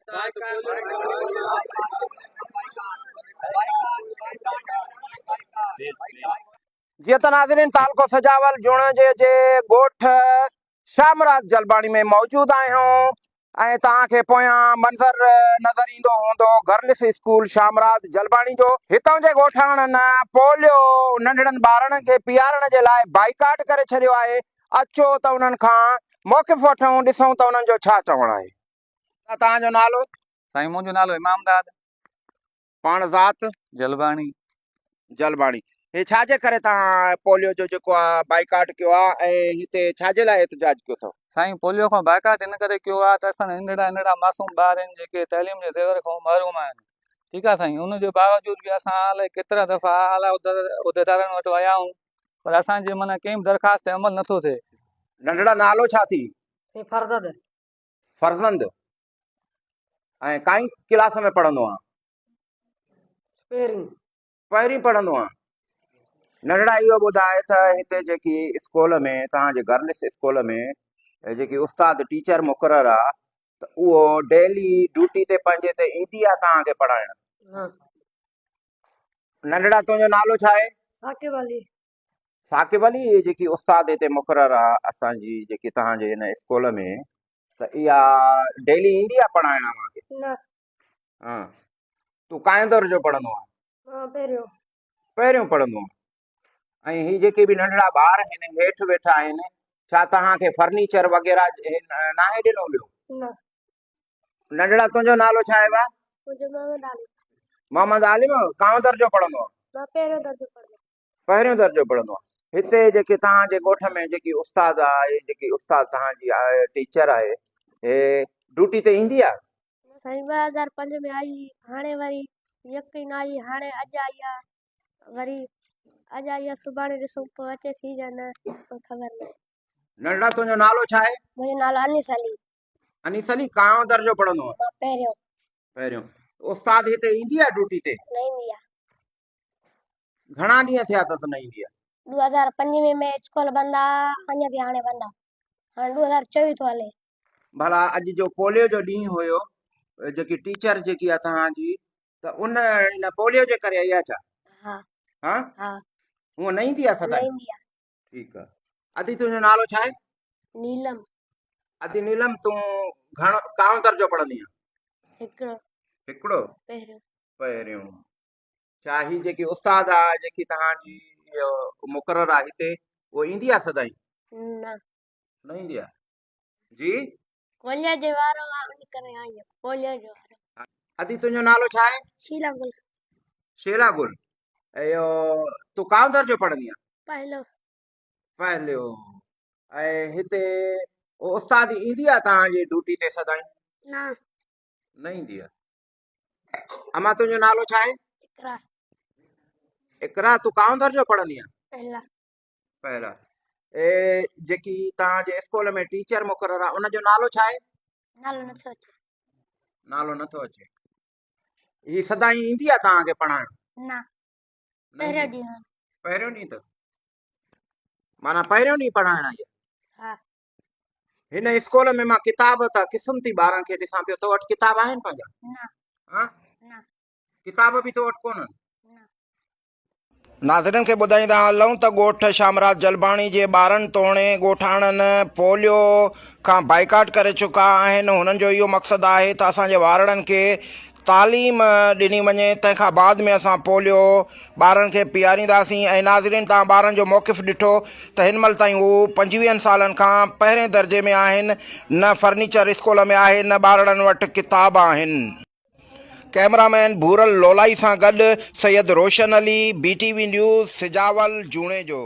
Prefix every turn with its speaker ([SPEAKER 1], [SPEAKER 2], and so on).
[SPEAKER 1] जी त नाज़रीन तालको सजावल जुण जे ॻोठ शामराज जलबाणी में मौजूद आहियूं ऐं तव्हांखे पोयां मंज़र नज़र ईंदो हूंदो गर्ल्स स्कूल शामराज जलबाणी जो। हितां जे ॻोठाणनि पोलियो नंढड़नि ॿारनि खे पीआरण जे लाइ बाइकाट करे छॾियो आहे। अचो त उन्हनि खां मौक़िफ़ वठूं, ॾिसूं त उन्हनि जो छा चवणु आहे। तव्हांजो नालो?
[SPEAKER 2] साईं मुंहिंजो नालो इमामदाद
[SPEAKER 1] पाण ज़ात
[SPEAKER 2] जलबाणी।
[SPEAKER 1] जलबाणी। हे छाजे करे तव्हां पोलियो जो जेको आहे बाइकाट कयो आहे ऐं हिते छाजे लाइ एहतजाज कयो अथव?
[SPEAKER 2] साईं पोलियो खां बाइकाट इन करे कयो आहे त असां नंढड़ा मासूम ॿार आहिनि जेके तइलीम जे ज़ेवर खां महरूम आहिनि। ठीकु आहे साईं, उनजे बावजूद बि असां अलाए केतिरा दफ़ा आला उहिदेदारनि वटि विया आहियूं, पर असांजे माना कंहिं बि दरख़्वास्त ते अमल नथो थिए।
[SPEAKER 1] नंढड़ा नालो छा थी?
[SPEAKER 3] फरज़ंद।
[SPEAKER 1] फरज़ंद। ऐं काई क्लास में पढ़ंदो आहे? पहिरीं पढ़ंदो आहे। नंढड़ा इहो ॿुधाए त हिते जेकी स्कूल में तव्हांजे गर्ल्स स्कूल में जेकी उस्ताद टीचर मुक़ररु आहे त उहो डेली ड्यूटी ते पंहिंजे ते ईंदी आहे तव्हांखे पढ़ाइण? नंढड़ा तुंहिंजो नालो छा आहे?
[SPEAKER 3] साकिब अली।
[SPEAKER 1] साकिब अली जेकी उस्ताद हिते मुक़ररु आहे असांजी जेकी तव्हांजे हिन स्कूल में, त इहा डेली ईंदी आहे पढ़ाइण मूंखे? हा। तूं काएं दर्जो पढ़ंदो आहे? पहिरियों पढ़ंदो आहे। ऐं ही जेके बि नंढड़ा ॿार आहिनि हेठि वेठा आहिनि, छा तव्हांखे फर्नीचर वग़ैरह नाहे ॾिनो वियो? नंढड़ा तुंहिंजो नालो छा आहे? मोहम्मद आलिम। काओं दर्जो पढ़ंदो आहे? पहिरियों दर्जो पढ़ंदो आहे। हिते जेके तव्हांजे ॻोठ में जेकी उस्ताद आहे, जेकी उस्ताद तव्हांजी आहे टीचर आहे, हे ड्यूटी ते ईंदी आहे?
[SPEAKER 4] 2005 में आई, हाणे वरी यकीन आई, हाणे अॼु आई आहे, वरी अॼु आई आहे, सुभाणे ॾिसूं पोइ अचे थी या न, ख़बर न।
[SPEAKER 1] नंढड़ा तुंहिंजो नालो छा आहे?
[SPEAKER 4] मुंहिंजो नालो अनीस अली।
[SPEAKER 1] अनीस अली। काओं दर्जो पढ़ंदो आहे? पहिरियों। उस्ताद हिते ईंदी आहे ड्यूटी ते?
[SPEAKER 4] न ईंदी आहे।
[SPEAKER 1] घणा ॾींहं थिया अथसि न ईंदी आहे?
[SPEAKER 4] 2005 में स्कूल बंदि आहे, अञा बि हाणे बंदि आहे, हाणे 2024 थो हले।
[SPEAKER 1] भला अॼु जो पोलियो जो ॾींहुं हुयो, जेकी टीचर जेकी आहे तव्हांजी, त उन पोलियो जे करे आई आहे छा? हा। हूअ न ईंदी आहे सदाईं? ठीकु आहे। अदी तुंहिंजो नालो छा आहे?
[SPEAKER 4] नीलम।
[SPEAKER 1] अदी नीलम, तूं घणो काओं दर्जो पढ़ंदी आहे? हिकिड़ो। पहिरियों। छा ही जेकी उस्ताद आहे जेकी तव्हांजी मुक़ररु आहे हिते, उहो ईंदी आहे सदाईं? न ईंदी आहे। जी?
[SPEAKER 4] पोलियो जे वारो आहे करे आई आहे, पोलियो जो वारो।
[SPEAKER 1] अदी तुंहिंजो नालो छा आहे?
[SPEAKER 4] शीला गुल।
[SPEAKER 1] शीला गुल। इहो तूं काओं दर्जो पढ़ंदी आहे? पहिरियों। ऐं हिते उस्ताद ईंदी आहे तव्हांजी ड्यूटी ते सदाईं? न ईंदी आहे। अमा तुंहिंजो नालो छा आहे?
[SPEAKER 4] इकरा।
[SPEAKER 1] इकरा। तूं काओं दर्जो पढ़ंदी आहे? पहिला। जेकी तव्हांजे स्कूल में टीचर मुक़ररु आहे उनजो नालो छा आहे? नालो नथो अचे। ही सदाईं ईंदी आहे तव्हांखे पढ़ाइण? पहिरियों ॾींहुं अथसि। माना पहिरियों ॾींहुं पढ़ाइण आई आहे? हिन स्कूल में मां किताब त क़िस्म थी ॿारनि खे ॾिसां पियो, तो वटि किताब आहिनि पंहिंजा? किताब बि तो वटि कोन्हनि? नाज़रीन खे ॿुधाईंदा हलूं त ॻोठ शामराज जलबाणी जे ॿारनि तोणे ॻोठाणनि पोलियो खां बाइकाट करे चुका आहिनि। हुननि जो इहो मक़सदु आहे त असांजे वारड़नि खे तालीम ॾिनी वञे, तंहिंखां बाद में असां पोलियो ॿारनि खे पीआरींदासीं। ऐं नाज़रीन तव्हां ॿारनि जो मौक़िफ़ ॾिठो त हिन महिल ताईं हू 25 सालनि खां पहिरें दर्जे में आहिनि। न फर्नीचर स्कूल में आहे, न ॿारनि वटि किताब आहिनि। कैमरामैन भूरल लोलाई सां गॾु सैयद रोशन अली, BTV न्यूज़, सिजावल जूणे जो।